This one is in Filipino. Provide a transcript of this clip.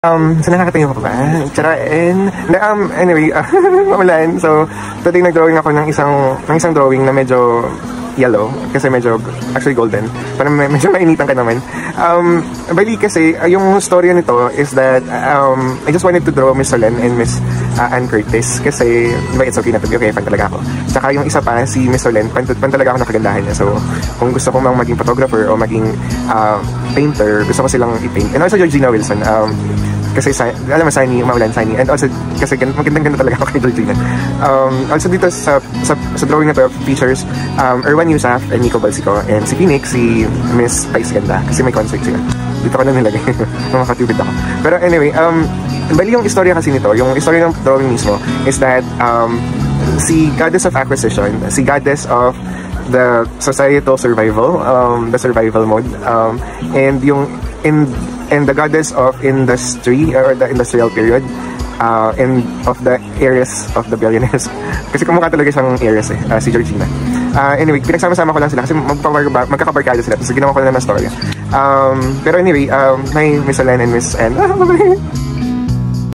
So nakakatingin ko pa ba? Anyway, maulan. So, today nag-drawing ako ng isang drawing na medyo yellow. Kasi medyo, actually golden. Parang medyo mainitan ka naman. Bali kasi, yung story nito is that, I just wanted to draw Miss Solen and Miss Ann Curtis. Kasi, di ba, it's okay na to be okay, fan talaga ako. Tsaka yung isa pa, si Miss Solen, fan talaga ako ng kagandahan niya. So, kung gusto ko maging photographer o maging painter, gusto ko silang i-paint. And also Georgina Wilson. Kasi alam mo, sunny, maulan, sunny. And also, kasi magandang-ganda talaga ako kay Georgina. Also dito sa drawing na to features Erwan Yusaf and Nico Balsico. And si Phoenix, si Miss Pais Ganda. Kasi may concert sila. Dito ko na nilagay. Makakatipid ako. Pero anyway, bali yung istorya kasi nito, yung istorya ng drawing mismo is that si Goddess of Acquisition, si Goddess of the societal survival, the survival mode, and yung and the Goddess of industry or the industrial period, and of the heiress of the billionaires. Kasi kumukha talaga siyang heiress si Georgina. Anyway, pinagsama-sama ko lang sila kasi magkakabarkada sila. So ginawa ko lang ng story. Pero anyway, hi Miss Solen and Miss Ann.